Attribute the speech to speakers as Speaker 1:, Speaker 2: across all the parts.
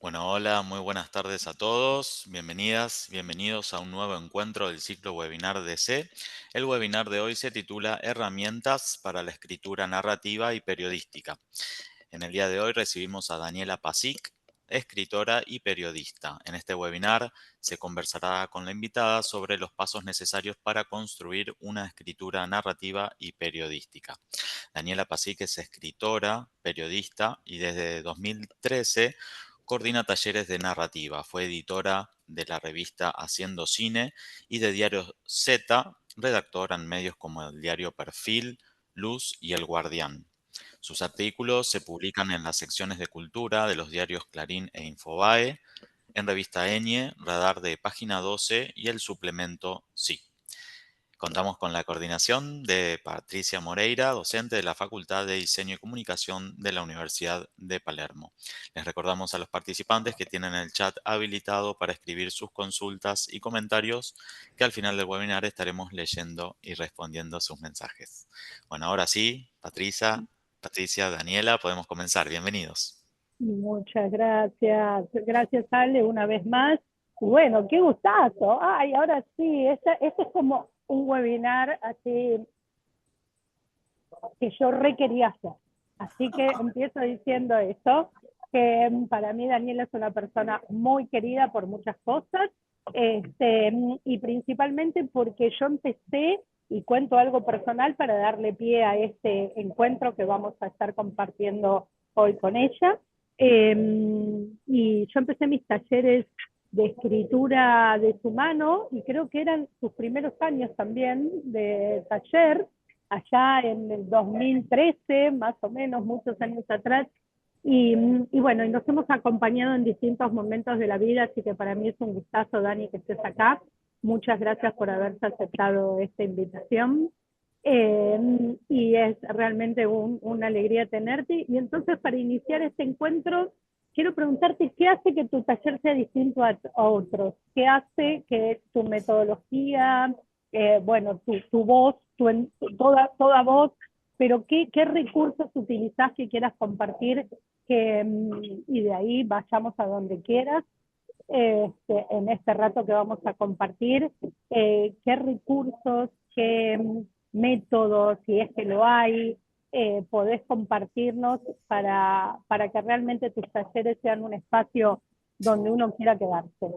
Speaker 1: Bueno, hola, muy buenas tardes a todos. Bienvenidas, bienvenidos a un nuevo encuentro del ciclo webinar DC. El webinar de hoy se titula Herramientas para la escritura narrativa y periodística. En el día de hoy recibimos a Daniela Pasic, escritora y periodista. En este webinar se conversará con la invitada sobre los pasos necesarios para construir una escritura narrativa y periodística. Daniela Pasic es escritora, periodista y desde 2013 coordina talleres de narrativa. Fue editora de la revista Haciendo Cine y de Diario Z, redactora en medios como el diario Perfil, Luz y El Guardián. Sus artículos se publican en las secciones de cultura de los diarios Clarín e Infobae, en revista Eñe, Radar de Página 12 y el suplemento Sí. Contamos con la coordinación de Patricia Moreira, docente de la Facultad de Diseño y Comunicación de la Universidad de Palermo. Les recordamos a los participantes que tienen el chat habilitado para escribir sus consultas y comentarios, que al final del webinar estaremos leyendo y respondiendo sus mensajes. Bueno, ahora sí, Patricia, Daniela, podemos comenzar. Bienvenidos.
Speaker 2: Muchas gracias. Gracias, Ale, una vez más. Y bueno, qué gustazo. Ay, ahora sí, este es como un webinar así que yo requería hacer. Así que empiezo diciendo esto, que para mí Daniela es una persona muy querida por muchas cosas, y principalmente porque yo empecé, y cuento algo personal para darle pie a este encuentro que vamos a estar compartiendo hoy con ella. Y yo empecé mis talleres de escritura de su mano, y creo que eran sus primeros años también de taller, allá en el 2013, más o menos, muchos años atrás. Y bueno, y nos hemos acompañado en distintos momentos de la vida, así que para mí es un gustazo, Dani, que estés acá. Muchas gracias por haberse aceptado esta invitación. Y es realmente una alegría tenerte. Y entonces, para iniciar este encuentro, quiero preguntarte qué hace que tu taller sea distinto a otros, qué hace que tu metodología, bueno, tu voz, toda voz, pero qué recursos utilizás que quieras compartir, y de ahí vayamos a donde quieras. En este rato que vamos a compartir, qué recursos, qué métodos, si es que lo hay, podés compartirnos para que realmente tus talleres sean un espacio donde uno quiera quedarse.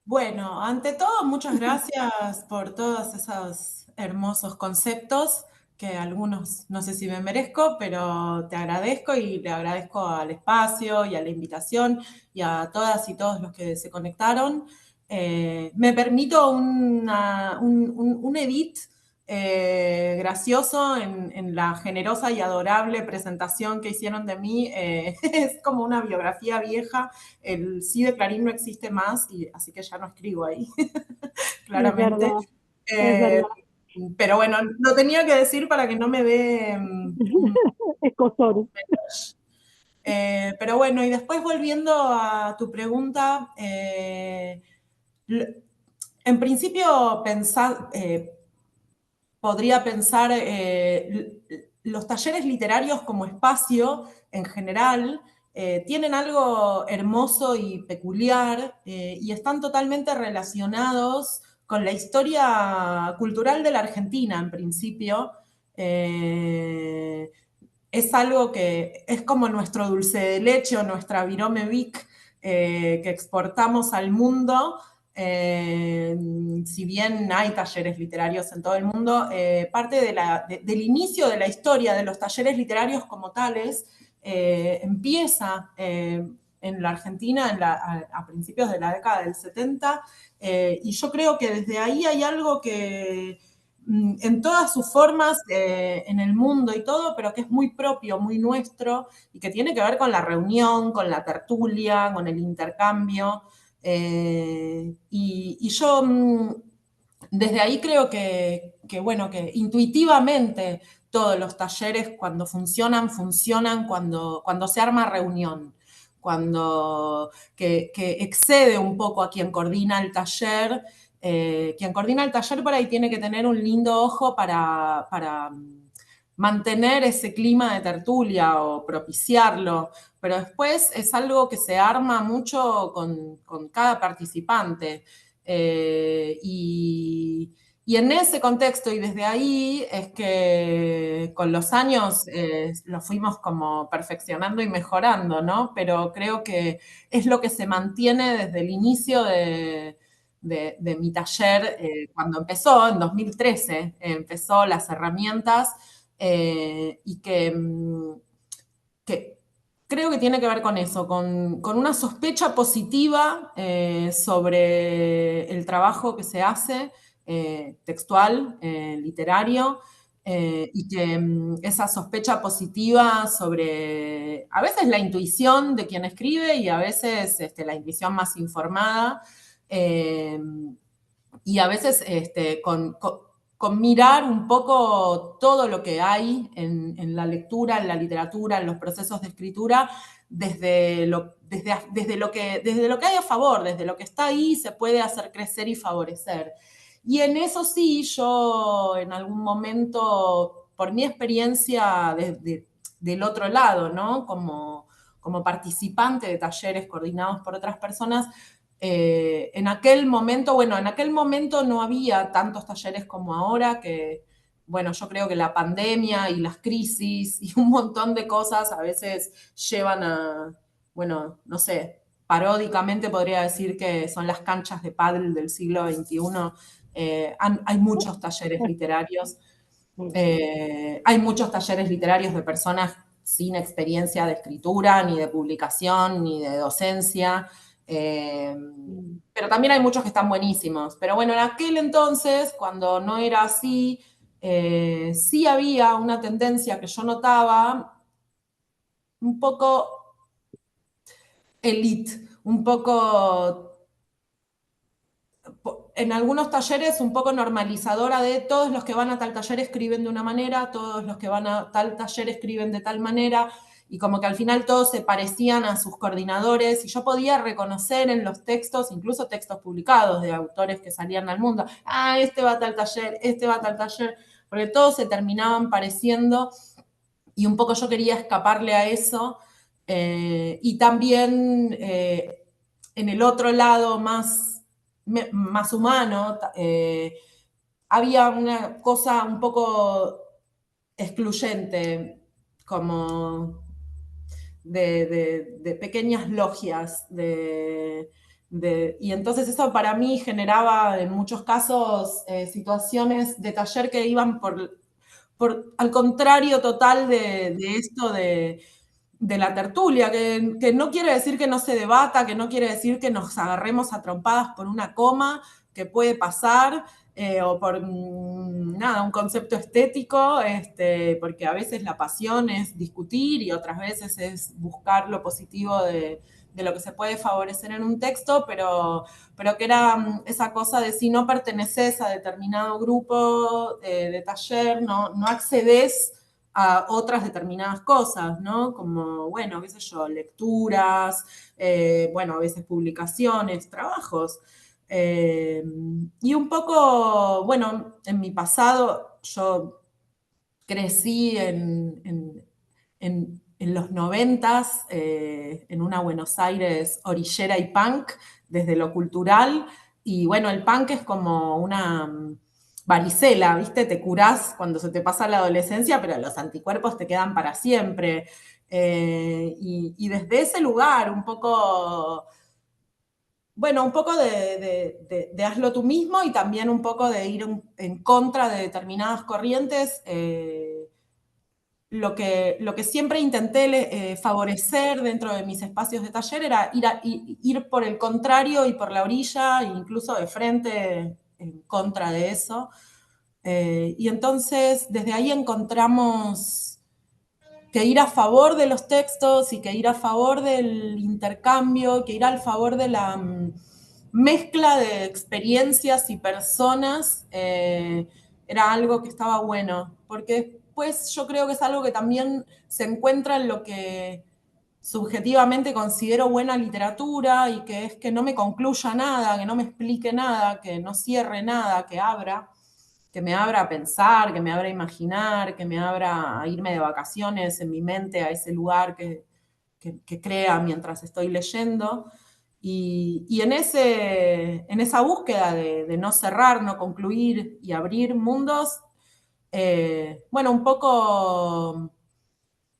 Speaker 3: Bueno, ante todo, muchas gracias por todos esos hermosos conceptos que algunos no sé si me merezco, pero te agradezco y le agradezco al espacio y a la invitación y a todas y todos los que se conectaron. Me permito un edit gracioso en la generosa y adorable presentación que hicieron de mí. Es como una biografía vieja. El sí de Clarín no existe más, y así que ya no escribo ahí, claramente.
Speaker 2: Es verdad.
Speaker 3: Pero bueno, lo tenía que decir para que no me dé
Speaker 2: Es Cosori.
Speaker 3: Pero bueno, y después volviendo a tu pregunta, en principio podría pensar los talleres literarios como espacio en general. Tienen algo hermoso y peculiar, y están totalmente relacionados con la historia cultural de la Argentina, en principio. Es algo que es como nuestro dulce de leche o nuestra Virome Vic, que exportamos al mundo. Si bien hay talleres literarios en todo el mundo, parte del inicio de la historia de los talleres literarios como tales empieza en la Argentina a principios de la década del 70, y yo creo que desde ahí hay algo que en todas sus formas en el mundo y todo, pero que es muy propio, muy nuestro, y que tiene que ver con la reunión, con la tertulia, con el intercambio. Y yo desde ahí creo bueno, que intuitivamente todos los talleres cuando funcionan cuando se arma reunión, que excede un poco a quien coordina el taller. Quien coordina el taller por ahí tiene que tener un lindo ojo para mantener ese clima de tertulia o propiciarlo, pero después es algo que se arma mucho con cada participante. Y en ese contexto y desde ahí es que con los años lo fuimos como perfeccionando y mejorando, ¿no? Pero creo que es lo que se mantiene desde el inicio de mi taller, cuando empezó, en 2013, empezó las herramientas y que creo que tiene que ver con eso, con una sospecha positiva sobre el trabajo que se hace, textual, literario, y que esa sospecha positiva sobre, a veces la intuición de quien escribe y a veces la intuición más informada, y a veces con mirar un poco todo lo que hay en la lectura, en la literatura, en los procesos de escritura, desde lo que hay a favor, desde lo que está ahí, se puede hacer crecer y favorecer. Y en eso sí, yo en algún momento, por mi experiencia del otro lado, ¿no? Como participante de talleres coordinados por otras personas, en aquel momento no había tantos talleres como ahora, que, bueno, yo creo que la pandemia y las crisis y un montón de cosas a veces llevan a, bueno, no sé, paródicamente podría decir que son las canchas de pádel del siglo XXI. Hay muchos talleres literarios, hay muchos talleres literarios de personas sin experiencia de escritura, ni de publicación, ni de docencia. Pero también hay muchos que están buenísimos. Pero bueno, en aquel entonces, cuando no era así, sí había una tendencia que yo notaba un poco elite, un poco, en algunos talleres, un poco normalizadora de todos los que van a tal taller escriben de una manera, todos los que van a tal taller escriben de tal manera, y como que al final todos se parecían a sus coordinadores, y yo podía reconocer en los textos, incluso textos publicados de autores que salían al mundo, este va a tal taller, este va a tal taller, porque todos se terminaban pareciendo, y un poco yo quería escaparle a eso, y también en el otro lado más humano, había una cosa un poco excluyente, como de pequeñas logias, y entonces eso para mí generaba en muchos casos situaciones de taller que iban al contrario total de esto de la tertulia, que no quiere decir que no se debata, que no quiere decir que nos agarremos a trompadas por una coma, que puede pasar, o por nada, un concepto estético, porque a veces la pasión es discutir y otras veces es buscar lo positivo de lo que se puede favorecer en un texto, pero que era esa cosa de si no perteneces a determinado grupo de taller, no accedes a otras determinadas cosas, ¿no? Como, bueno, qué sé yo, lecturas, bueno, a veces publicaciones, trabajos. Y un poco, bueno, en mi pasado yo crecí en los 90s, en una Buenos Aires orillera y punk, desde lo cultural, y bueno, el punk es como una varicela, ¿viste? Te curás cuando se te pasa la adolescencia, pero los anticuerpos te quedan para siempre. Y desde ese lugar, un poco, bueno, un poco de hazlo tú mismo y también un poco de ir en contra de determinadas corrientes. Lo que siempre intenté favorecer dentro de mis espacios de taller era ir por el contrario y por la orilla, incluso de frente en contra de eso. Y entonces desde ahí encontramos que ir a favor de los textos y que ir a favor del intercambio, que ir a favor de la mezcla de experiencias y personas, era algo que estaba bueno, porque después yo creo que es algo que también se encuentra en lo que subjetivamente considero buena literatura, y que es que no me concluya nada, que no me explique nada, que no cierre nada, que abra. me abra a pensar, que me abra a imaginar, que me abra a irme de vacaciones en mi mente a ese lugar que crea mientras estoy leyendo. Y en esa búsqueda de no cerrar, no concluir y abrir mundos, bueno, un poco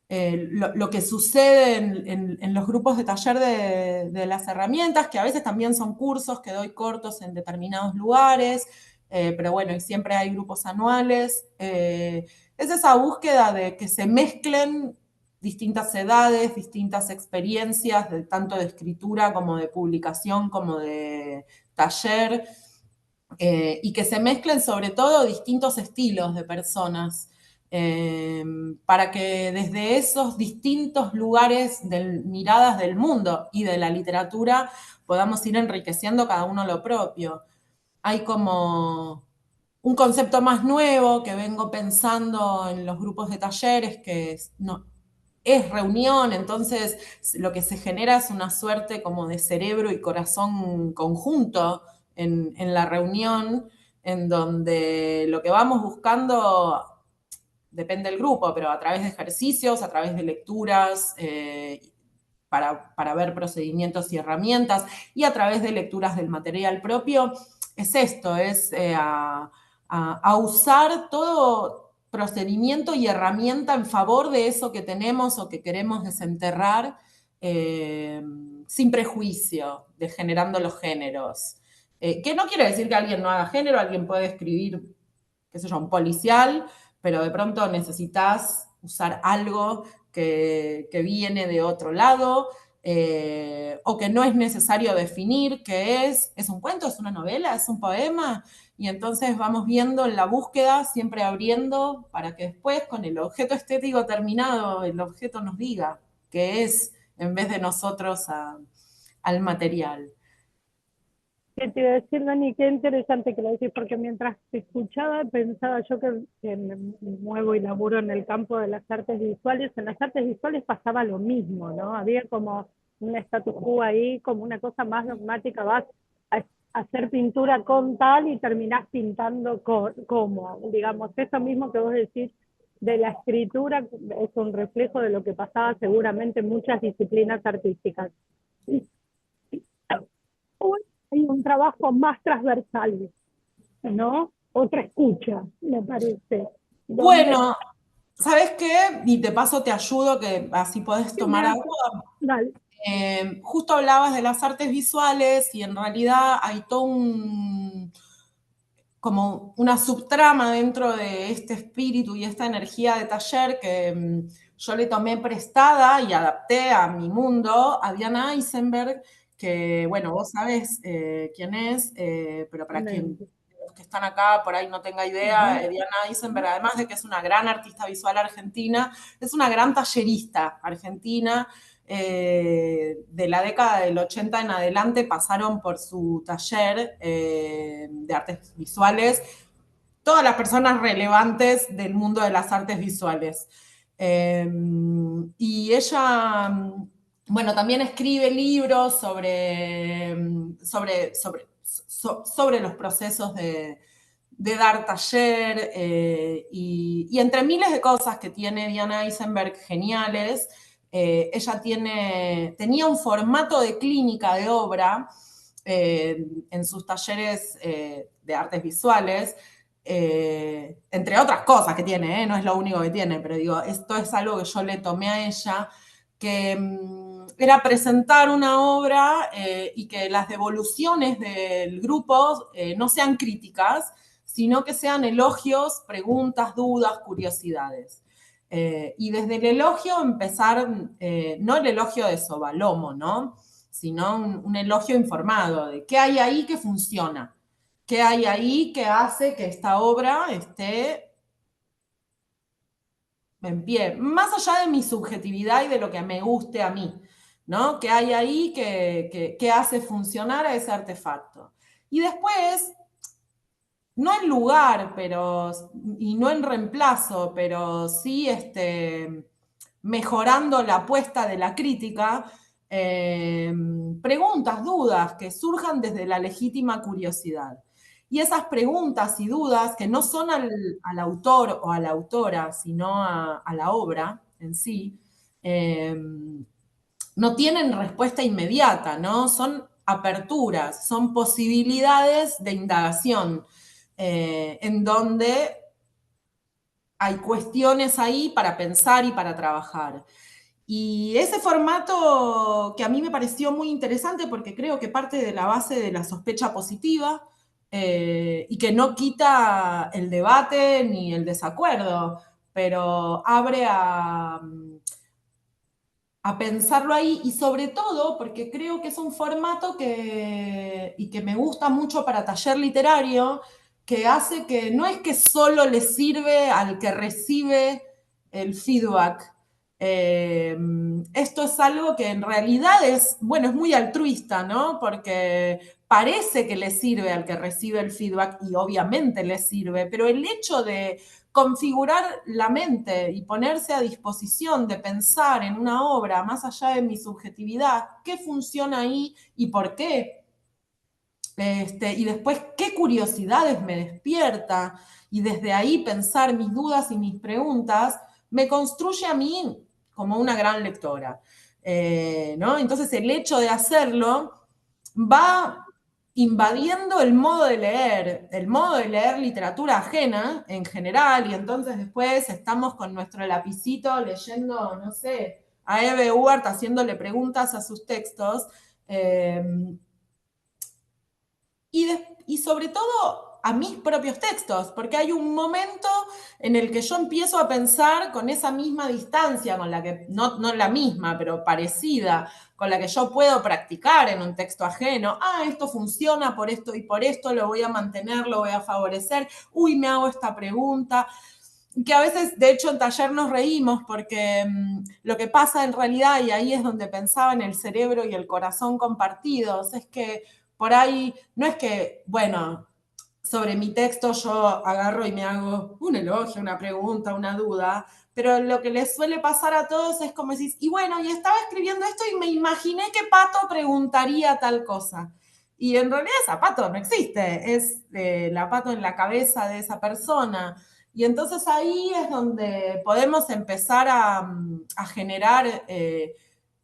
Speaker 3: lo que sucede en los grupos de taller de las herramientas, que a veces también son cursos que doy cortos en determinados lugares, pero bueno, y siempre hay grupos anuales. Es esa búsqueda de que se mezclen distintas edades, distintas experiencias, tanto de escritura como de publicación, como de taller, y que se mezclen sobre todo distintos estilos de personas, para que desde esos distintos lugares, miradas del mundo y de la literatura, podamos ir enriqueciendo cada uno lo propio. Hay como un concepto más nuevo que vengo pensando en los grupos de talleres, que es reunión, entonces lo que se genera es una suerte como de cerebro y corazón conjunto en la reunión, en donde lo que vamos buscando depende del grupo, pero a través de ejercicios, a través de lecturas, para ver procedimientos y herramientas, y a través de lecturas del material propio, es esto, es a usar todo procedimiento y herramienta en favor de eso que tenemos o que queremos desenterrar, sin prejuicio, degenerando los géneros. Que no quiere decir que alguien no haga género, alguien puede escribir, qué sé yo, un policial, pero de pronto necesitas usar algo que viene de otro lado, o que no es necesario definir qué es un cuento, es una novela, es un poema, y entonces vamos viendo en la búsqueda, siempre abriendo, para que después, con el objeto estético terminado, el objeto nos diga qué es, en vez de nosotros al material.
Speaker 2: ¿Qué te iba a decir, Dani? Qué interesante que lo decís, porque mientras te escuchaba pensaba yo que me muevo y laburo en el campo de las artes visuales. En las artes visuales pasaba lo mismo, ¿no? Había como un status quo ahí, como una cosa más dogmática, vas a hacer pintura con tal y terminás pintando como, digamos, eso mismo que vos decís de la escritura es un reflejo de lo que pasaba seguramente en muchas disciplinas artísticas. Hoy hay un trabajo más transversal, ¿no? Otra escucha, me parece.
Speaker 3: Bueno, ¿sabes qué? Y de paso te ayudo, que así podés tomar agua.
Speaker 2: Dale.
Speaker 3: Justo hablabas de las artes visuales y en realidad hay todo como una subtrama dentro de este espíritu y esta energía de taller que yo le tomé prestada y adapté a mi mundo, a Diana Eisenberg, que, bueno, vos sabés quién es, pero para quien los que están acá por ahí no tenga idea, Diana Eisenberg, además de que es una gran artista visual argentina, es una gran tallerista argentina. De la década del 80 en adelante pasaron por su taller de artes visuales todas las personas relevantes del mundo de las artes visuales. Y ella, bueno, también escribe libros sobre los procesos de dar taller, y entre miles de cosas que tiene Diana Eisenberg geniales, ella tenía un formato de clínica de obra en sus talleres de artes visuales, entre otras cosas que tiene, no es lo único que tiene, pero digo, esto es algo que yo le tomé a ella, que era presentar una obra y que las devoluciones del grupo no sean críticas, sino que sean elogios, preguntas, dudas, curiosidades. Y desde el elogio empezar, no el elogio de sobalomo, ¿no? Sino un elogio informado de qué hay ahí que funciona, qué hay ahí que hace que esta obra esté en pie, más allá de mi subjetividad y de lo que me guste a mí, ¿no? ¿Qué hay ahí que hace funcionar a ese artefacto? Y después, no en lugar, y no en reemplazo, pero sí mejorando la apuesta de la crítica, preguntas, dudas que surjan desde la legítima curiosidad. Y esas preguntas y dudas, que no son al autor o a la autora, sino a la obra en sí, no tienen respuesta inmediata, ¿no? Son aperturas, son posibilidades de indagación, en donde hay cuestiones ahí para pensar y para trabajar. Y ese formato que a mí me pareció muy interesante porque creo que parte de la base de la sospecha positiva, y que no quita el debate ni el desacuerdo, pero abre a pensarlo ahí, y sobre todo porque creo que es un formato y que me gusta mucho para taller literario, que hace que no es que solo le sirve al que recibe el feedback. Esto es algo que en realidad es, bueno, es muy altruista, ¿no? Porque parece que le sirve al que recibe el feedback, y obviamente le sirve, pero el hecho de configurar la mente y ponerse a disposición de pensar en una obra más allá de mi subjetividad, qué funciona ahí y por qué. Y después qué curiosidades me despierta, y desde ahí pensar mis dudas y mis preguntas, me construye a mí como una gran lectora. ¿No? Entonces el hecho de hacerlo va invadiendo el modo de leer literatura ajena en general, y entonces después estamos con nuestro lapicito leyendo, no sé, a Eve Uart haciéndole preguntas a sus textos, y sobre todo a mis propios textos, porque hay un momento en el que yo empiezo a pensar con esa misma distancia, con la que, no la misma, pero parecida, con la que yo puedo practicar en un texto ajeno. Esto funciona por esto y por esto, lo voy a mantener, lo voy a favorecer, me hago esta pregunta, que a veces, de hecho, en taller nos reímos porque lo que pasa en realidad, y ahí es donde pensaba en el cerebro y el corazón compartidos, es que por ahí no es que, bueno, sobre mi texto yo agarro y me hago un elogio, una pregunta, una duda, pero lo que les suele pasar a todos es como decís, y bueno, y estaba escribiendo esto y me imaginé que Pato preguntaría tal cosa. Y en realidad esa Pato no existe, es la Pato en la cabeza de esa persona. Y entonces ahí es donde podemos empezar a generar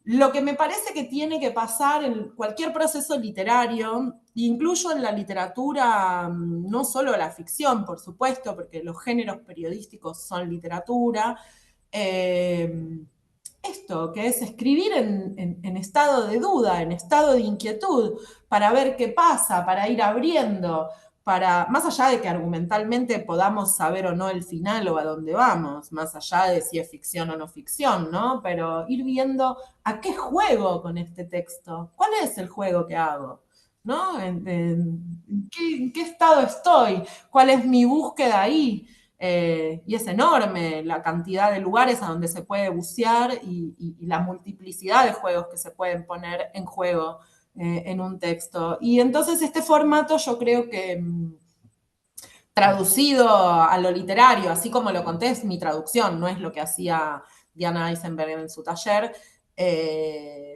Speaker 3: lo que me parece que tiene que pasar en cualquier proceso literario, incluso en la literatura, no solo la ficción, por supuesto, porque los géneros periodísticos son literatura. Esto, que es escribir en estado de duda, en estado de inquietud, para ver qué pasa, para ir abriendo, más allá de que argumentalmente podamos saber o no el final o a dónde vamos, más allá de si es ficción o no ficción, ¿no? Pero ir viendo a qué juego con este texto, cuál es el juego que hago, ¿no? ¿En qué estado estoy? ¿Cuál es mi búsqueda ahí? Y es enorme la cantidad de lugares a donde se puede bucear, y la multiplicidad de juegos que se pueden poner en juego en un texto. Y entonces este formato yo creo que traducido a lo literario, así como lo conté, es mi traducción, no es lo que hacía Diana Eisenberg en su taller,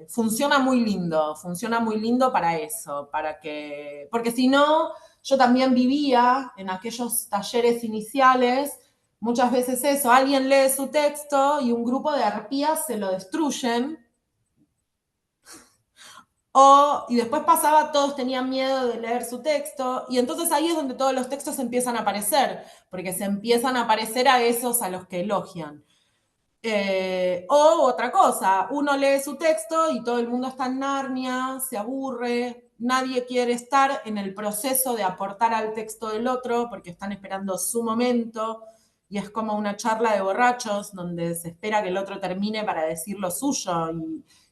Speaker 3: funciona muy lindo para eso, porque si no, yo también vivía en aquellos talleres iniciales, muchas veces eso, alguien lee su texto y un grupo de arpías se lo destruyen, y después pasaba, todos tenían miedo de leer su texto, y entonces ahí es donde todos los textos empiezan a aparecer, porque se empiezan a parecer a esos a los que elogian. O otra cosa, uno lee su texto y todo el mundo está en Narnia, se aburre, nadie quiere estar en el proceso de aportar al texto del otro porque están esperando su momento, y es como una charla de borrachos donde se espera que el otro termine para decir lo suyo,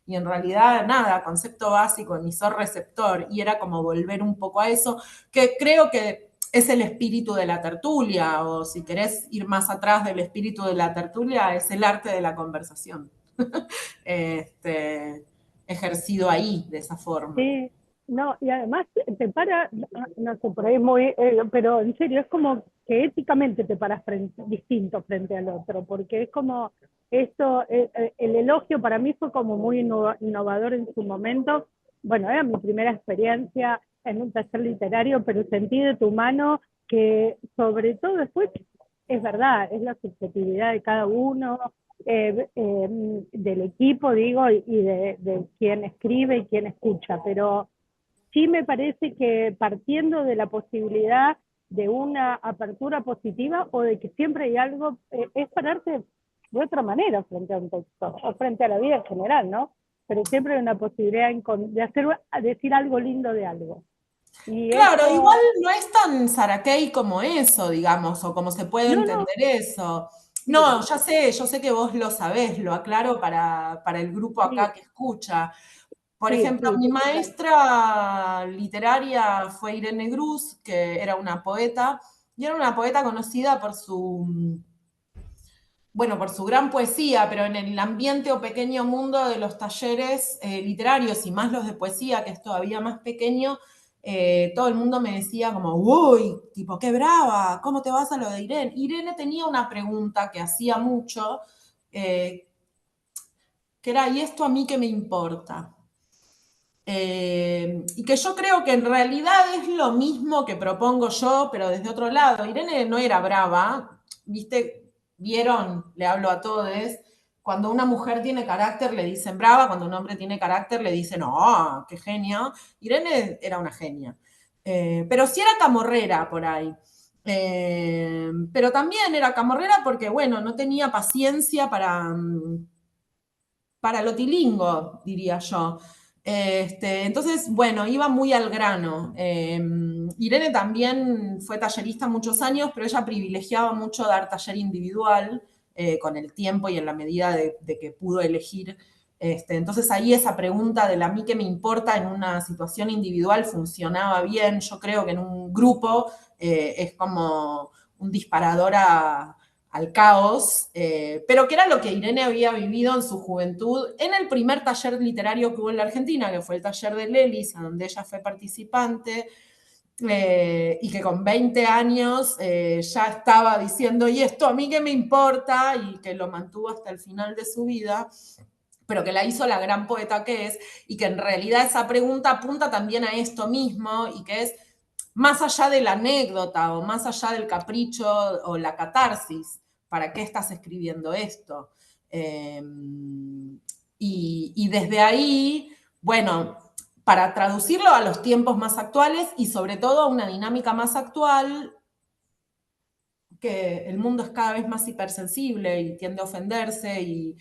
Speaker 3: y en realidad nada, concepto básico, emisor receptor, y era como volver un poco a eso, que creo que es el espíritu de la tertulia, o si querés ir más atrás del espíritu de la tertulia, es el arte de la conversación. Ejercido ahí, de esa forma.
Speaker 2: Sí, no, y además te para, no sé, por ahí es muy, pero en serio, es como que éticamente te paras distinto frente al otro, porque es como esto, el elogio para mí fue como muy innovador en su momento, bueno, era mi primera experiencia en un taller literario, pero sentí de tu mano que sobre todo después, es verdad, es la subjetividad de cada uno, del equipo, digo, y de quien escribe y quien escucha, pero sí me parece que partiendo de la posibilidad de una apertura positiva o de que siempre hay algo, es pararse de otra manera frente a un texto, o frente a la vida en general, ¿no? Pero siempre hay una posibilidad de decir algo lindo de algo. Y
Speaker 3: Claro, igual
Speaker 2: eso,
Speaker 3: no es tan Sarakei como eso, digamos, o como se puede
Speaker 2: no, no,
Speaker 3: entender eso.
Speaker 2: sí,
Speaker 3: No, ya sé, yo sé que vos lo sabés, lo aclaro para el grupo acá
Speaker 2: sí,
Speaker 3: que escucha. Por
Speaker 2: sí,
Speaker 3: ejemplo,
Speaker 2: sí,
Speaker 3: mi
Speaker 2: total.
Speaker 3: maestra literaria fue Irene Gruz, que era una poeta, y era una poeta conocida por su, bueno, por su gran poesía, pero en el ambiente o pequeño mundo de los talleres literarios y más los de poesía, que es todavía más pequeño, todo el mundo me decía como, uy, tipo, qué brava, ¿cómo te vas a lo de Irene? Irene tenía una pregunta que hacía mucho, eh, que era, ¿y esto a mí qué me importa? Y que yo creo que en realidad es lo mismo que propongo yo, pero desde otro lado. Irene no era brava, ¿viste? ¿Vieron? Le hablo a todos. Cuando una mujer tiene carácter le dicen brava, cuando un hombre tiene carácter le dicen, oh, qué genio. Irene era una genia. Pero sí era camorrera por ahí. Pero también era camorrera porque, bueno, no tenía paciencia para lo tilingo, diría yo. Entonces, bueno, iba muy al grano. Irene también fue tallerista muchos años, pero ella privilegiaba mucho dar taller individual con el tiempo y en la medida de que pudo elegir. Entonces ahí esa pregunta de a mí que me importa en una situación individual funcionaba bien. Yo creo que en un grupo es como un disparador al caos, pero que era lo que Irene había vivido en su juventud en el primer taller literario que hubo en la Argentina, que fue el taller de Lelis, a donde ella fue participante, y que con 20 años ya estaba diciendo, ¿y esto a mí qué me importa? Y que lo mantuvo hasta el final de su vida, pero que la hizo la gran poeta que es, y que en realidad esa pregunta apunta también a esto mismo, y que es más allá de la anécdota o más allá del capricho o la catarsis, ¿para qué estás escribiendo esto? Eh, y desde ahí, bueno, para traducirlo a los tiempos más actuales y sobre todo a una dinámica más actual, que el mundo es cada vez más hipersensible y tiende a ofenderse y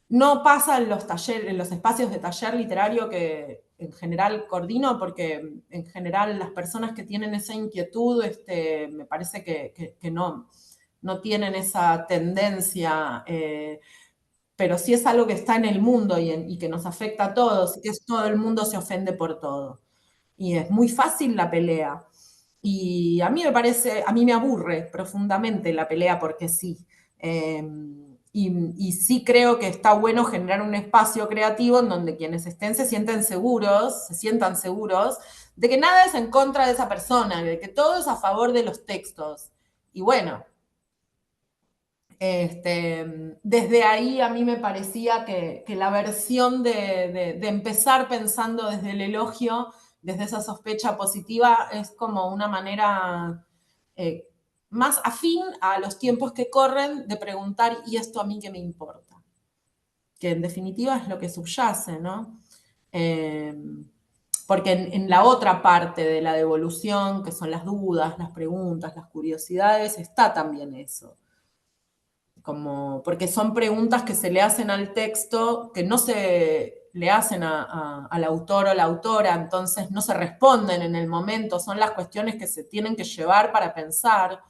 Speaker 3: no pasa en los talleres, en los espacios de taller literario que en general coordino, porque en general las personas que tienen esa inquietud, me parece que no tienen esa tendencia, pero sí es algo que está en el mundo y que nos afecta a todos, y que es todo el mundo se ofende por todo. Y es muy fácil la pelea. Y a mí me parece, a mí me aburre profundamente la pelea porque sí. Eh, y sí creo que está bueno generar un espacio creativo en donde quienes estén se sientan seguros de que nada es en contra de esa persona, de que todo es a favor de los textos. Y bueno, desde ahí a mí me parecía que la versión de empezar pensando desde el elogio, desde esa sospecha positiva, es como una manera eh, más afín a los tiempos que corren de preguntar, ¿y esto a mí qué me importa? Que en definitiva es lo que subyace, ¿no? Eh, porque en la otra parte de la devolución, que son las dudas, las preguntas, las curiosidades, está también eso. Porque son preguntas que se le hacen al texto, que no se le hacen al autor o la autora, entonces no se responden en el momento, son las cuestiones que se tienen que llevar para pensar,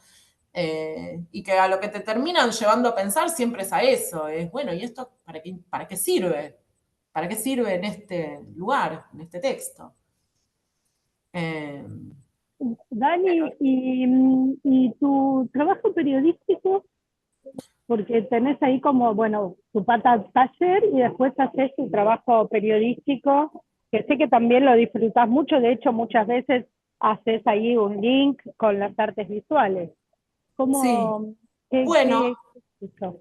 Speaker 3: y que a lo que te terminan llevando a pensar siempre es a eso, es, bueno, ¿y esto para qué sirve? ¿Para qué sirve en este lugar, en este texto? Eh,
Speaker 2: Dani, y tu trabajo periodístico, porque tenés ahí como, bueno, tu pata taller y después haces tu trabajo periodístico, que sé que también lo disfrutas mucho, de hecho muchas veces haces ahí un link con las artes visuales.
Speaker 3: sí,
Speaker 2: ¿Cómo,
Speaker 3: bueno,
Speaker 2: qué es eso?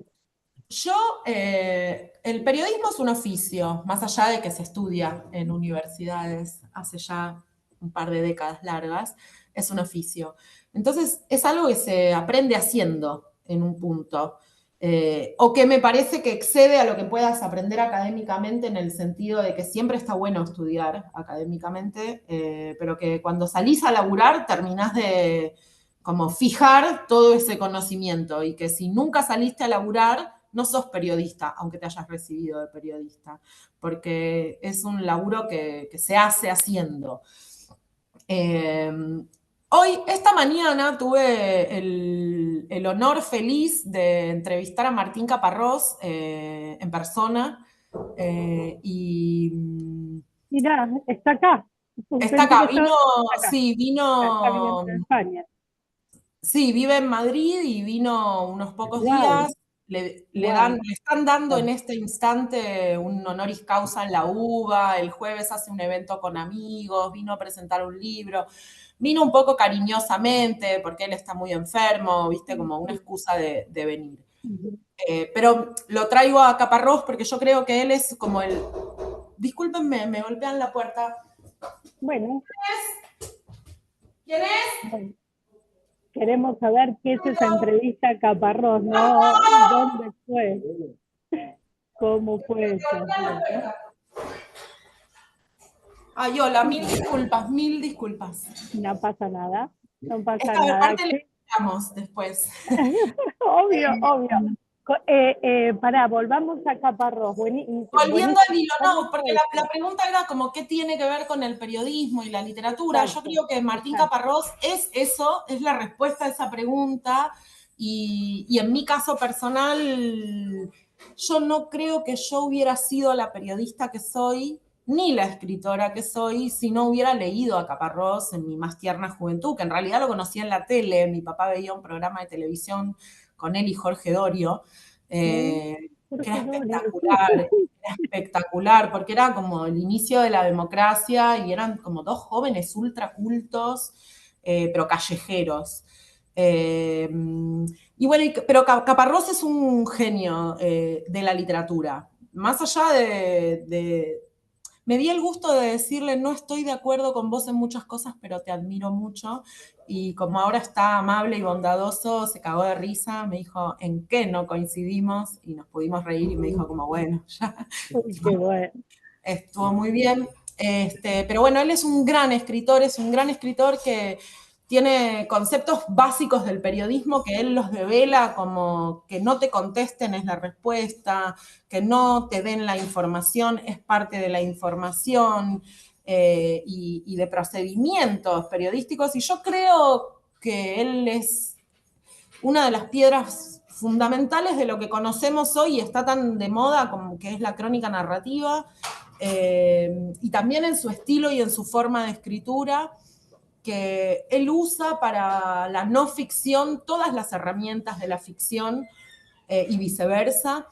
Speaker 3: El periodismo es un oficio, más allá de que se estudia en universidades hace ya un par de décadas largas, es un oficio. Entonces, es algo que se aprende haciendo en un punto, o que me parece que excede a lo que puedas aprender académicamente, en el sentido de que siempre está bueno estudiar académicamente, pero que cuando salís a laburar terminás de como fijar todo ese conocimiento, y que si nunca saliste a laburar, no sos periodista, aunque te hayas recibido de periodista, porque es un laburo que se hace haciendo. Esta mañana, tuve el honor feliz de entrevistar a Martín Caparrós en persona.
Speaker 2: Mirá, está acá.
Speaker 3: Está
Speaker 2: Pensé que
Speaker 3: acá,
Speaker 2: estaba acá.
Speaker 3: sí,
Speaker 2: Está viviendo en España.
Speaker 3: Sí, vive en Madrid y vino unos pocos
Speaker 2: Wow,
Speaker 3: días. Le
Speaker 2: wow.
Speaker 3: están dando en este instante un honoris causa en la UBA. El jueves hace un evento con amigos, vino a presentar un libro. Vino un poco cariñosamente porque él está muy enfermo, viste, como una excusa de venir. Pero lo traigo a Caparrós porque yo creo que él es como el... Discúlpenme, me golpean la puerta.
Speaker 2: Bueno.
Speaker 3: ¿Quién es?
Speaker 2: Bueno. Queremos saber qué es esa entrevista a Caparrós, ¿no? ¿Dónde fue? ¿Cómo fue eso? Bueno.
Speaker 3: Ay, hola, mil disculpas, mil disculpas.
Speaker 2: No pasa nada, no pasa
Speaker 3: Esta
Speaker 2: nada.
Speaker 3: parte le explicamos después.
Speaker 2: Obvio, obvio. Pará, volvamos a Caparrós.
Speaker 3: Volviendo al hilo,
Speaker 2: ¿Cómo
Speaker 3: no, porque
Speaker 2: fue
Speaker 3: la
Speaker 2: eso?
Speaker 3: pregunta era como qué tiene que ver con el periodismo y la literatura. Yo
Speaker 2: Exacto,
Speaker 3: creo que Martín
Speaker 2: exacto.
Speaker 3: Caparrós es eso, es la respuesta a esa pregunta. Y en mi caso personal, yo no creo que yo hubiera sido la periodista que soy, ni la escritora que soy, si no hubiera leído a Caparrós en mi más tierna juventud, que en realidad lo conocí en la tele. Mi papá veía un programa de televisión con él y Jorge Dorio, que era
Speaker 2: Jorge Dorio.
Speaker 3: espectacular, porque era como el inicio de la democracia y eran como dos jóvenes ultra cultos, pero callejeros. Y bueno, pero Caparrós es un genio de la literatura. Más allá me di el gusto de decirle: no estoy de acuerdo con vos en muchas cosas, pero te admiro mucho. Y como ahora está amable y bondadoso, se cagó de risa, me dijo en qué no coincidimos, y nos pudimos reír, y me dijo como, bueno, ya
Speaker 2: Uy, qué bueno.
Speaker 3: estuvo muy bien. Pero bueno, él es un gran escritor, que tiene conceptos básicos del periodismo que él los devela, como que no te contesten es la respuesta, que no te den la información es parte de la información, y de procedimientos periodísticos. Y yo creo que él es una de las piedras fundamentales de lo que conocemos hoy y está tan de moda como que es la crónica narrativa, y también en su estilo y en su forma de escritura, que él usa para la no ficción todas las herramientas de la ficción, y viceversa.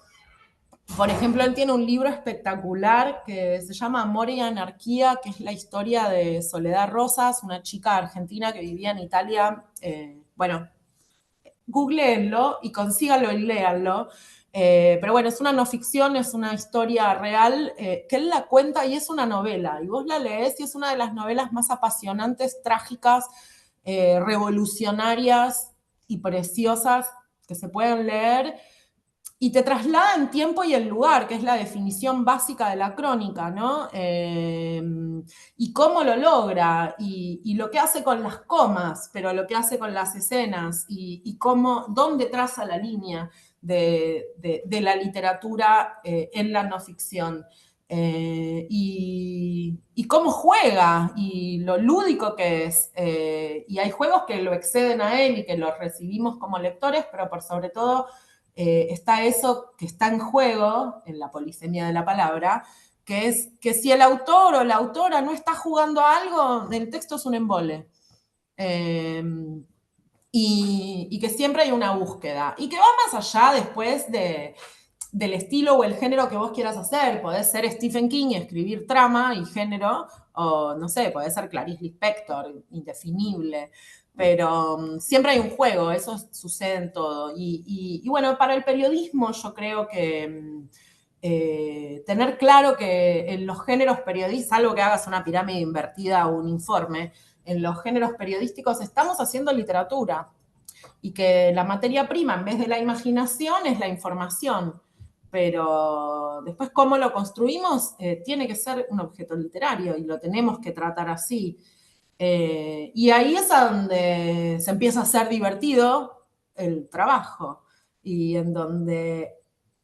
Speaker 3: Por ejemplo, él tiene un libro espectacular que se llama Amor y Anarquía, que es la historia de Soledad Rosas, una chica argentina que vivía en Italia. Bueno, googleenlo y consíganlo y léanlo. Pero bueno, es una no ficción, es una historia real, que él la cuenta, y es una novela. Y vos la lees y es una de las novelas más apasionantes, trágicas, revolucionarias y preciosas que se pueden leer. Y te traslada en tiempo y en lugar, que es la definición básica de la crónica, ¿no? Y cómo lo logra, y lo que hace con las comas, pero lo que hace con las escenas, y cómo, dónde traza la línea de la literatura en la no ficción. Y cómo juega, y lo lúdico que es. Y hay juegos que lo exceden a él y que los recibimos como lectores, pero por sobre todo está eso que está en juego, en la polisemia de la palabra, que es que si el autor o la autora no está jugando a algo, el texto es un embole. Y que siempre hay una búsqueda, y que va más allá después del estilo o el género que vos quieras hacer. Podés ser Stephen King y escribir trama y género, o no sé, podés ser Clarice Lispector, indefinible. pero siempre hay un juego, eso sucede en todo. Y bueno, para el periodismo yo creo que tener claro que en los géneros periodísticos, salvo que hagas una pirámide invertida o un informe, en los géneros periodísticos estamos haciendo literatura y que la materia prima en vez de la imaginación es la información. Pero después cómo lo construimos tiene que ser un objeto literario y lo tenemos que tratar así. Y ahí es a donde se empieza a hacer divertido el trabajo y en donde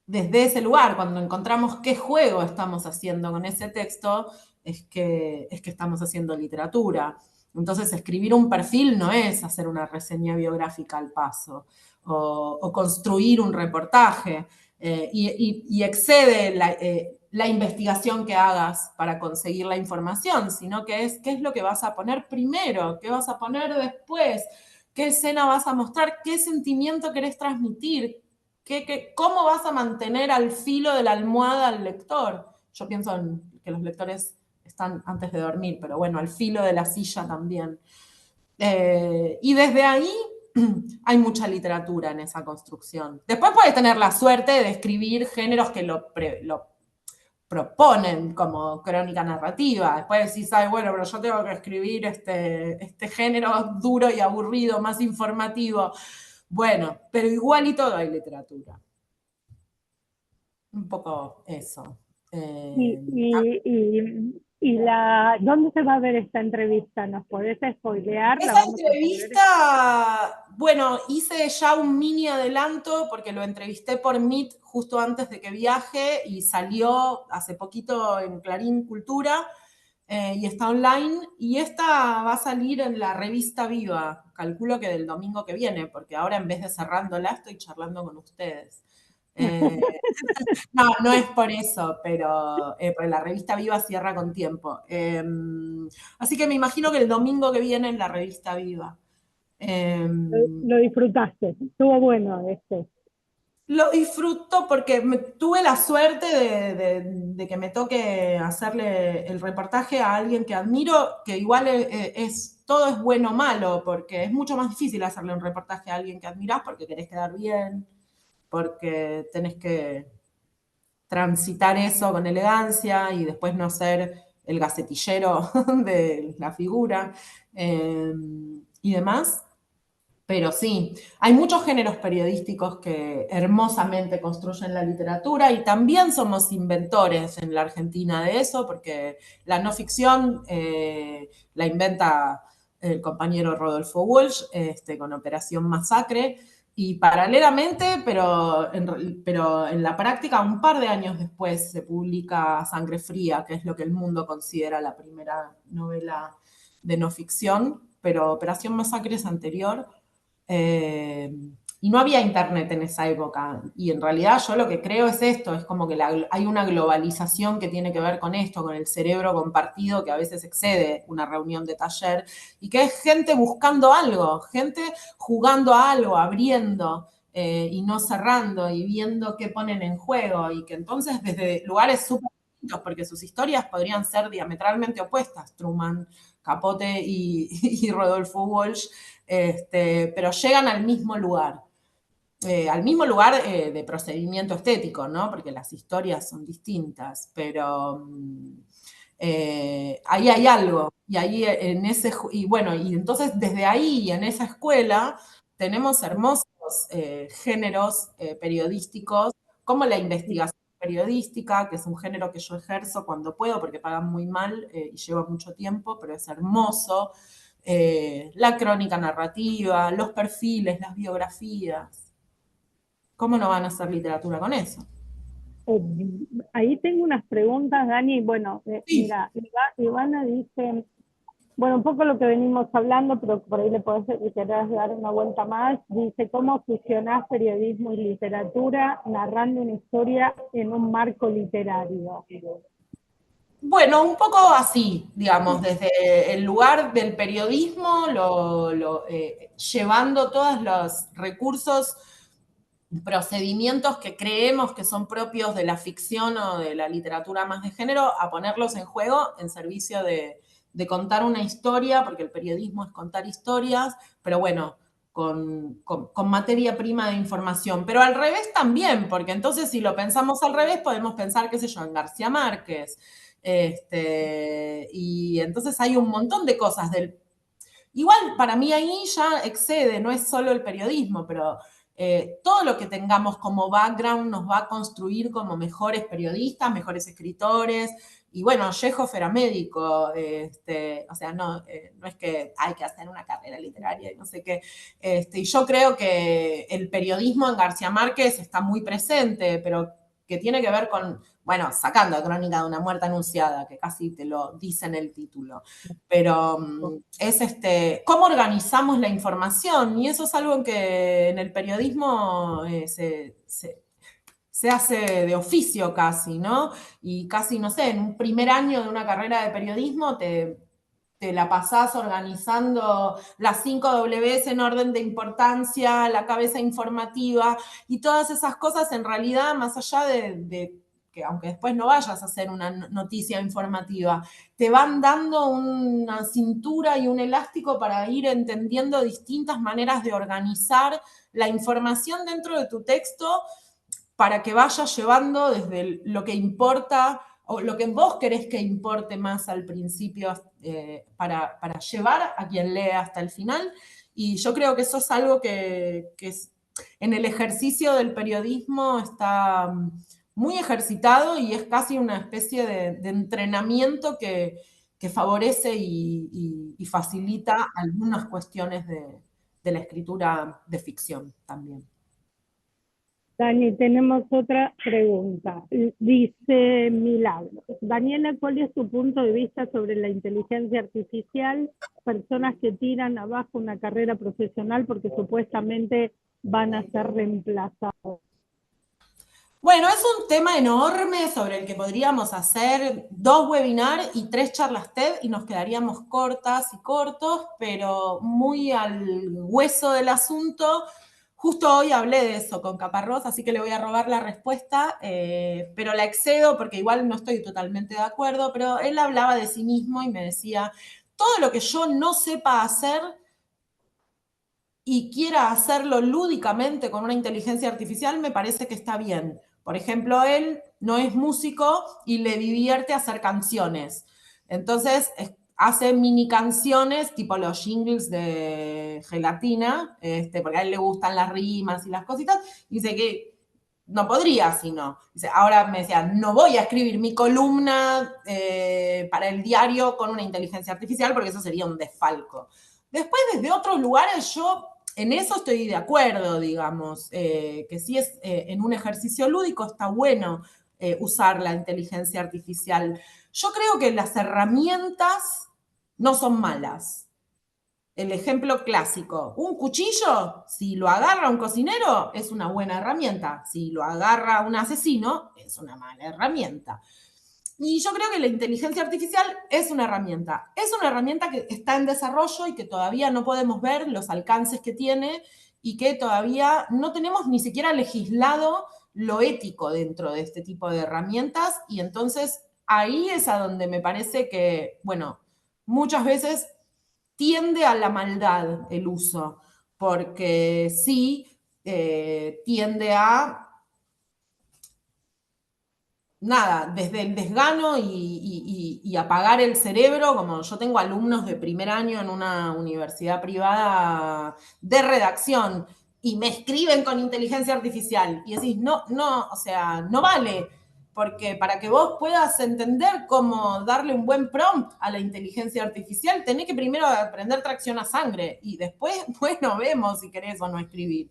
Speaker 3: desde ese lugar, cuando encontramos qué juego estamos haciendo con ese texto, es que estamos haciendo literatura. Entonces, escribir un perfil no es hacer una reseña biográfica al paso o construir un reportaje y excede la investigación que hagas para conseguir la información, sino que es qué es lo que vas a poner primero, qué vas a poner después, qué escena vas a mostrar, qué sentimiento querés transmitir, cómo vas a mantener al filo de la almohada al lector. Yo pienso en que los lectores están antes de dormir, pero bueno, al filo de la silla también. Y desde ahí hay mucha literatura en esa construcción. Después puedes tener la suerte de escribir géneros que lo proponen como crónica narrativa. Después decís, ay, bueno, pero yo tengo que escribir este género duro y aburrido, más informativo. Bueno, pero igual y todo hay literatura. Un poco eso.
Speaker 2: ¿Dónde se va a ver esta entrevista? ¿Nos podés spoilear?
Speaker 3: Esa entrevista, bueno, hice ya un mini adelanto porque lo entrevisté por Meet justo antes de que viaje y salió hace poquito en Clarín Cultura y está online. Y esta va a salir en la revista Viva, calculo que del domingo que viene, porque ahora en vez de cerrándola estoy charlando con ustedes. No, no es por eso, pero porque la revista Viva cierra con tiempo. Así que me imagino que el domingo que viene en la revista Viva.
Speaker 2: Lo disfrutaste, estuvo bueno este.
Speaker 3: Lo disfruto porque tuve la suerte de que me toque hacerle el reportaje a alguien que admiro, que igual todo es bueno o malo, porque es mucho más difícil hacerle un reportaje a alguien que admirás porque querés quedar bien, porque tenés que transitar eso con elegancia y después no ser el gacetillero de la figura y demás. Pero sí, hay muchos géneros periodísticos que hermosamente construyen la literatura y también somos inventores en la Argentina de eso, porque la no ficción la inventa el compañero Rodolfo Walsh con Operación Masacre, y paralelamente, pero en la práctica, un par de años después se publica Sangre Fría, que es lo que el mundo considera la primera novela de no ficción, pero Operación Masacre es anterior. Y no había internet en esa época. Y en realidad yo lo que creo es esto, es como que hay una globalización que tiene que ver con esto, con el cerebro compartido que a veces excede una reunión de taller, y que es gente buscando algo, gente jugando a algo, abriendo y no cerrando, y viendo qué ponen en juego, y que entonces desde lugares súper distintos, porque sus historias podrían ser diametralmente opuestas, Truman Capote y Rodolfo Walsh, pero llegan al mismo lugar de procedimiento estético, ¿no? Porque las historias son distintas, pero ahí hay algo, y ahí y bueno, y entonces desde ahí en esa escuela tenemos hermosos géneros periodísticos, como la investigación periodística, que es un género que yo ejerzo cuando puedo, porque pagan muy mal y lleva mucho tiempo, pero es hermoso. La crónica narrativa, los perfiles, las biografías. ¿Cómo no van a hacer literatura con eso?
Speaker 2: Ahí tengo unas preguntas, Dani. Bueno,
Speaker 3: Sí.
Speaker 2: mira, Ivana dice, bueno, un poco lo que venimos hablando, pero por ahí le querés dar una vuelta más. Dice, ¿cómo fusionás periodismo y literatura narrando una historia en un marco literario?
Speaker 3: Bueno, un poco así, digamos, desde el lugar del periodismo, llevando todos los recursos, procedimientos que creemos que son propios de la ficción o de la literatura más de género, a ponerlos en juego en servicio de de contar una historia, porque el periodismo es contar historias, pero bueno, con materia prima de información. Pero al revés también, porque entonces si lo pensamos al revés, podemos pensar, qué sé yo, en García Márquez. Y entonces hay un montón de cosas del... Igual, para mí ahí ya excede, no es solo el periodismo, pero todo lo que tengamos como background nos va a construir como mejores periodistas, mejores escritores. Y bueno, Chekhov era médico, o sea, no es que hay que hacer una carrera literaria y no sé qué. Y yo creo que el periodismo en García Márquez está muy presente, pero que tiene que ver con, bueno, sacando a Crónica de una muerte anunciada, que casi te lo dice en el título, pero es cómo organizamos la información, y eso es algo que en el periodismo se hace de oficio casi, ¿no? Y casi, no sé, en un primer año de una carrera de periodismo te la pasás organizando las 5 Ws en orden de importancia, la cabeza informativa y todas esas cosas en realidad, más allá de que aunque después no vayas a hacer una noticia informativa, te van dando una cintura y un elástico para ir entendiendo distintas maneras de organizar la información dentro de tu texto para que vayas llevando desde lo que importa o lo que vos querés que importe más al principio para llevar a quien lee hasta el final. Y yo creo que eso es algo que es, en el ejercicio del periodismo está muy ejercitado y es casi una especie de entrenamiento que favorece y facilita algunas cuestiones de la escritura de ficción también.
Speaker 2: Dani, tenemos otra pregunta. Dice Milagro. Daniela, ¿cuál es tu punto de vista sobre la inteligencia artificial? Personas que tiran abajo una carrera profesional porque supuestamente van a ser reemplazados.
Speaker 3: Bueno, es un tema enorme sobre el que podríamos hacer 2 webinars y 3 charlas TED y nos quedaríamos cortas y cortos, pero muy al hueso del asunto. Justo hoy hablé de eso con Caparrós, así que le voy a robar la respuesta, pero la excedo porque igual no estoy totalmente de acuerdo, pero él hablaba de sí mismo y me decía, todo lo que yo no sepa hacer y quiera hacerlo lúdicamente con una inteligencia artificial, me parece que está bien. Por ejemplo, él no es músico y le divierte hacer canciones. Entonces, hace mini canciones, tipo los jingles de Gelatina, porque a él le gustan las rimas y las cositas, y dice que no podría si no. Dice, ahora me decía, no voy a escribir mi columna para el diario con una inteligencia artificial, porque eso sería un desfalco. Después, desde otros lugares, yo en eso estoy de acuerdo, digamos, que si es en un ejercicio lúdico está bueno usar la inteligencia artificial. Yo creo que las herramientas no son malas. El ejemplo clásico, un cuchillo, si lo agarra un cocinero, es una buena herramienta. Si lo agarra un asesino, es una mala herramienta. Y yo creo que la inteligencia artificial es una herramienta. Es una herramienta que está en desarrollo y que todavía no podemos ver los alcances que tiene y que todavía no tenemos ni siquiera legislado lo ético dentro de este tipo de herramientas. Y entonces ahí es a donde me parece que, bueno, muchas veces tiende a la maldad el uso, porque sí tiende a nada, desde el desgano y apagar el cerebro, como yo tengo alumnos de primer año en una universidad privada de redacción y me escriben con inteligencia artificial y decís, no, o sea, no vale, porque para que vos puedas entender cómo darle un buen prompt a la inteligencia artificial, tenés que primero aprender tracción a sangre y después, bueno, vemos si querés o no escribir.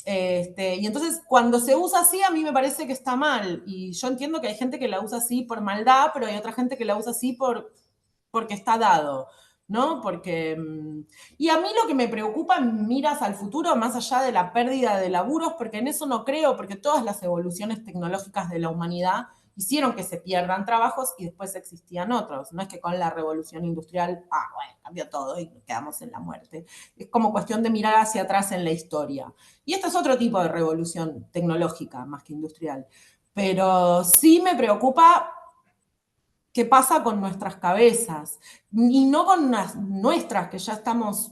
Speaker 3: Y entonces cuando se usa así a mí me parece que está mal y yo entiendo que hay gente que la usa así por maldad, pero hay otra gente que la usa así porque está dado, ¿no? Porque, y a mí lo que me preocupa en miras al futuro, más allá de la pérdida de laburos, porque en eso no creo, porque todas las evoluciones tecnológicas de la humanidad hicieron que se pierdan trabajos y después existían otros. No es que con la revolución industrial, bueno, cambió todo y quedamos en la muerte. Es como cuestión de mirar hacia atrás en la historia. Y esto es otro tipo de revolución tecnológica, más que industrial. Pero sí me preocupa qué pasa con nuestras cabezas, y no con nuestras, que ya estamos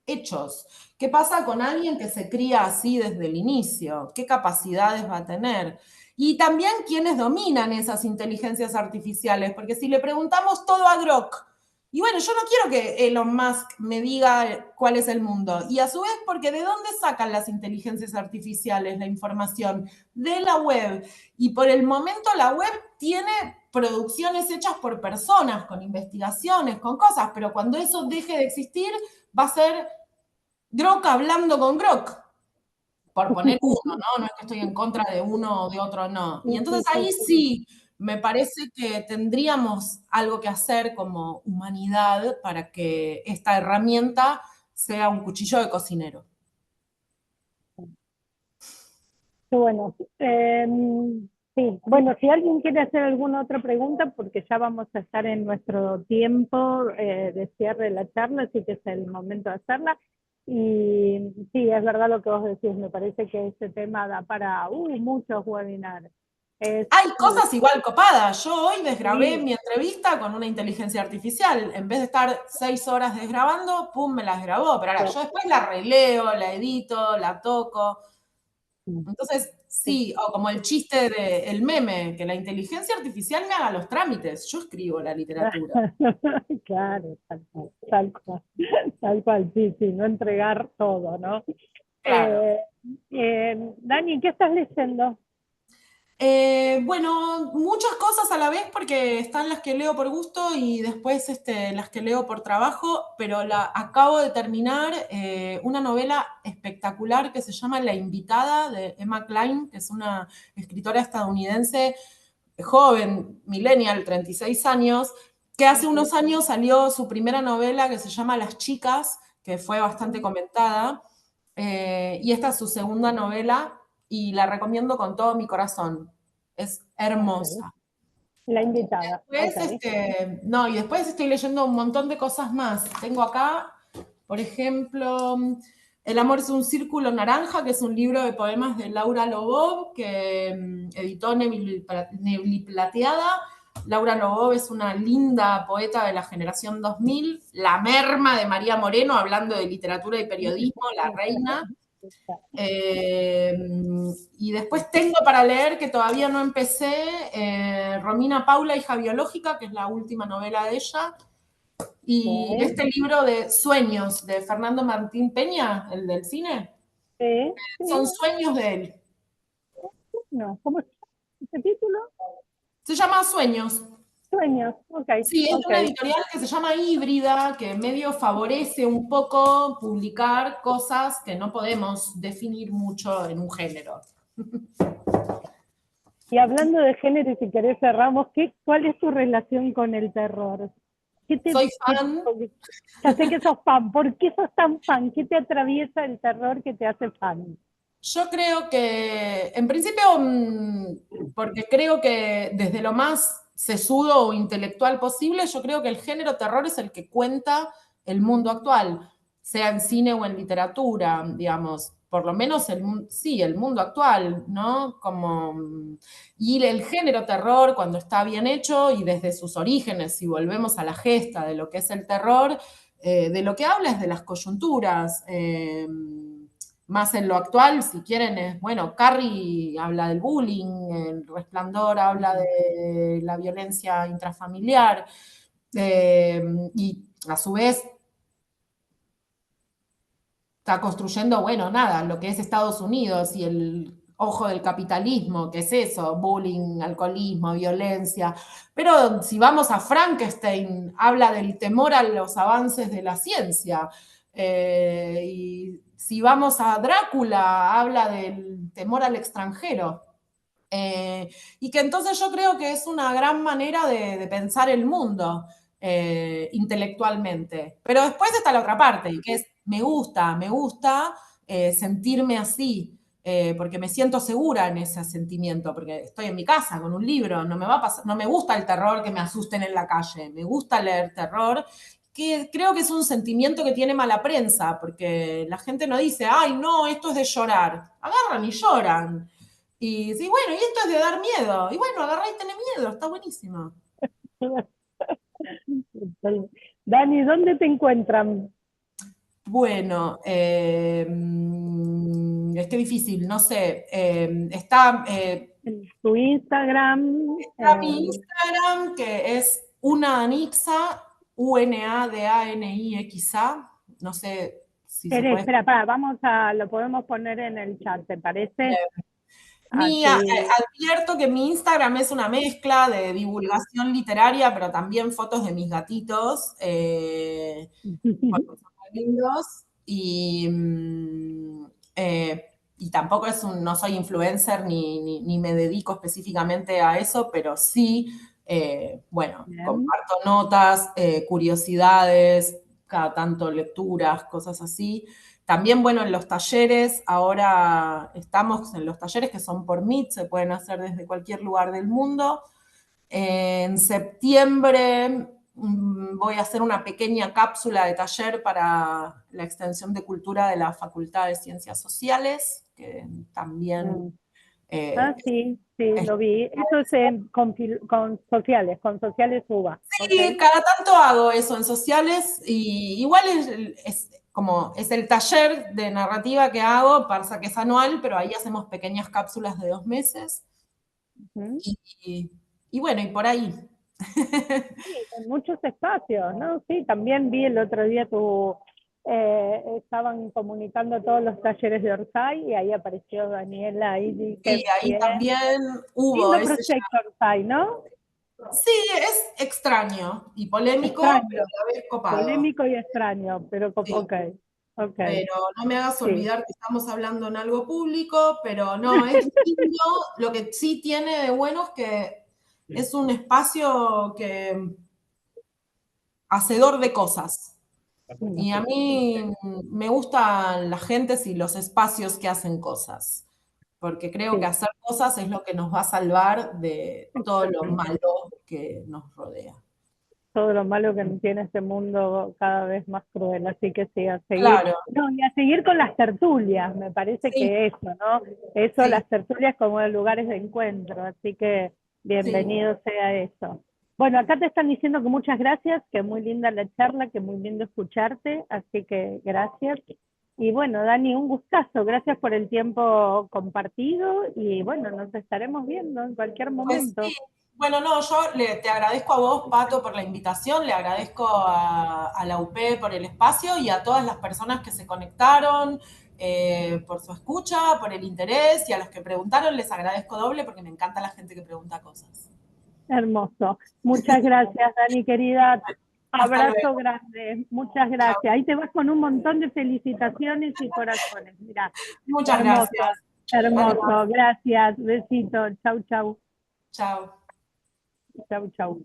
Speaker 3: hechos. ¿Qué pasa con alguien que se cría así desde el inicio? ¿Qué capacidades va a tener? Y también quiénes dominan esas inteligencias artificiales, porque si le preguntamos todo a Grok, y bueno, yo no quiero que Elon Musk me diga cuál es el mundo. Y a su vez, porque ¿de dónde sacan las inteligencias artificiales la información? De la web. Y por el momento la web tiene producciones hechas por personas, con investigaciones, con cosas, pero cuando eso deje de existir, va a ser Grok hablando con Grok, por poner uno, ¿no? No es que estoy en contra de uno o de otro, no. Y entonces ahí sí, me parece que tendríamos algo que hacer como humanidad para que esta herramienta sea un cuchillo de cocinero.
Speaker 2: Bueno, sí, bueno, si alguien quiere hacer alguna otra pregunta, porque ya vamos a estar en nuestro tiempo de cierre de la charla, así que es el momento de hacerla. Y sí, es verdad lo que vos decís, me parece que este tema da para muchos webinars.
Speaker 3: Hay cosas igual copadas. Yo hoy desgrabé
Speaker 2: Sí.
Speaker 3: mi entrevista con una inteligencia artificial. En vez de estar 6 horas desgrabando, pum, me las grabó. Pero ahora yo después la releo, la edito, la toco. Entonces, sí, o como el chiste del meme, que la inteligencia artificial me haga los trámites. Yo escribo la literatura.
Speaker 2: Claro, tal cual, sí, sí, no entregar todo, ¿no?
Speaker 3: Claro.
Speaker 2: Dani, ¿qué estás leyendo?
Speaker 3: Bueno, muchas cosas a la vez porque están las que leo por gusto y después las que leo por trabajo, pero acabo de terminar una novela espectacular que se llama La Invitada de Emma Cline, que es una escritora estadounidense joven, millennial, 36 años, que hace unos años salió su primera novela que se llama Las Chicas, que fue bastante comentada, y esta es su segunda novela y la recomiendo con todo mi corazón. Es hermosa.
Speaker 2: La Invitada.
Speaker 3: Después, no, y después estoy leyendo un montón de cosas más. Tengo acá, por ejemplo, El amor es un círculo naranja, que es un libro de poemas de Laura Lobov, que editó Nebliplateada. Laura Lobov es una linda poeta de la generación 2000, la merma de María Moreno, hablando de literatura y periodismo, la reina. Y después tengo para leer, que todavía no empecé, Romina Paula, hija biológica, que es la última novela de ella, y este libro de Sueños de Fernando Martín Peña, el del cine, son sueños de él.
Speaker 2: No, ¿cómo es ese título?
Speaker 3: Se llama Sueños.
Speaker 2: Sueños, ok.
Speaker 3: Sí, es una editorial que se llama Híbrida, que medio favorece un poco publicar cosas que no podemos definir mucho en un género.
Speaker 2: Y hablando de género, y si querés cerramos, ¿cuál es tu relación con el terror?
Speaker 3: Soy fan.
Speaker 2: Ya sé que sos fan. ¿Por qué sos tan fan? ¿Qué te atraviesa el terror que te hace fan?
Speaker 3: Yo creo que, en principio, porque creo que desde lo más sesudo o intelectual posible, yo creo que el género terror es el que cuenta el mundo actual, sea en cine o en literatura, digamos, por lo menos el mundo actual, ¿no? Y el género terror, cuando está bien hecho y desde sus orígenes, si volvemos a la gesta de lo que es el terror, de lo que habla es de las coyunturas. Más en lo actual, si quieren, es, bueno, Carrie habla del bullying, El Resplandor habla de la violencia intrafamiliar, y a su vez está construyendo, bueno, nada, lo que es Estados Unidos y el ojo del capitalismo, que es eso, bullying, alcoholismo, violencia. Pero si vamos a Frankenstein, habla del temor a los avances de la ciencia. Y si vamos a Drácula, habla del temor al extranjero. Y que entonces yo creo que es una gran manera de pensar el mundo intelectualmente. Pero después está la otra parte, que es, me gusta sentirme así, porque me siento segura en ese sentimiento, porque estoy en mi casa con un libro, no me va a pasar, no me gusta el terror que me asusten en la calle, me gusta leer terror, que creo que es un sentimiento que tiene mala prensa, porque la gente no dice, ay, no, esto es de llorar, agarran y lloran. Y sí, bueno, y esto es de dar miedo. Y bueno, agarrá y tenés miedo, está buenísimo.
Speaker 2: Dani, ¿dónde te encuentran?
Speaker 3: Bueno, es que difícil, no sé. Está,
Speaker 2: En tu Instagram.
Speaker 3: está mi Instagram, que es unadanixa, UNADANIXA. No sé si se puede.
Speaker 2: Espera, lo podemos poner en el chat, ¿te parece? Así.
Speaker 3: Advierto que mi Instagram es una mezcla de divulgación literaria, pero también fotos de mis gatitos, porque son muy lindos. Y tampoco no soy influencer ni me dedico específicamente a eso, pero sí, bueno,
Speaker 2: Bien.
Speaker 3: comparto notas, curiosidades, cada tanto lecturas, cosas así. También, bueno, en los talleres, ahora estamos en los talleres que son por Meet, se pueden hacer desde cualquier lugar del mundo. En septiembre voy a hacer una pequeña cápsula de taller para la extensión de cultura de la Facultad de Ciencias Sociales, que también...
Speaker 2: Sí, lo vi. Eso es con sociales UBA.
Speaker 3: Sí,
Speaker 2: Okay.
Speaker 3: cada tanto hago eso en sociales y igual es el taller de narrativa que hago, pasa que es anual, pero ahí hacemos pequeñas cápsulas de 2 meses. Y bueno, y por ahí.
Speaker 2: Sí, en muchos espacios, ¿no? Sí, también vi el otro día estaban comunicando todos los talleres de Orsay y ahí apareció Daniela y
Speaker 3: Sí,
Speaker 2: qué
Speaker 3: ahí
Speaker 2: bien.
Speaker 3: también hubo
Speaker 2: Lindo proyecto Orsay, ¿no?
Speaker 3: Sí, es extraño y polémico, pero
Speaker 2: Extraño,
Speaker 3: a la vez copado.
Speaker 2: polémico y extraño, pero
Speaker 3: Sí.
Speaker 2: ok.
Speaker 3: Pero no me hagas
Speaker 2: Sí.
Speaker 3: olvidar que estamos hablando en algo público, pero no, es lindo. Lo que sí tiene de bueno es que es un espacio hacedor de cosas. Y a mí me gustan las gentes y los espacios que hacen cosas, porque creo que
Speaker 2: Sí.
Speaker 3: hacer cosas es lo que nos va a salvar de todo lo malo que nos rodea.
Speaker 2: Todo lo malo que tiene este mundo cada vez más cruel, así que sí, a seguir.
Speaker 3: Claro.
Speaker 2: No, y a seguir con las tertulias, me parece
Speaker 3: Sí,
Speaker 2: que eso, ¿no? Eso,
Speaker 3: sí,
Speaker 2: las tertulias como lugares de encuentro, así que
Speaker 3: sí.
Speaker 2: bienvenido sea eso. Bueno, acá te están diciendo que muchas gracias, que muy linda la charla, que muy lindo escucharte, así que gracias. Y bueno, Dani, un gustazo, gracias por el tiempo compartido y bueno, nos estaremos viendo en cualquier
Speaker 3: Pues
Speaker 2: momento.
Speaker 3: sí. Bueno, no, te agradezco a vos, Pato, por la invitación, le agradezco a la UP por el espacio y a todas las personas que se conectaron, por su escucha, por el interés, y a los que preguntaron les agradezco doble porque me encanta la gente que pregunta cosas.
Speaker 2: Hermoso. Muchas gracias, Dani, querida.
Speaker 3: Hasta luego.
Speaker 2: Abrazo grande. Muchas
Speaker 3: Chao.
Speaker 2: gracias. Ahí te vas con un montón de felicitaciones y corazones. Mira,
Speaker 3: Muchas
Speaker 2: hermoso,
Speaker 3: gracias.
Speaker 2: hermoso. Gracias. Besito. Chau, chau.
Speaker 3: Chao.
Speaker 2: Chau, chau.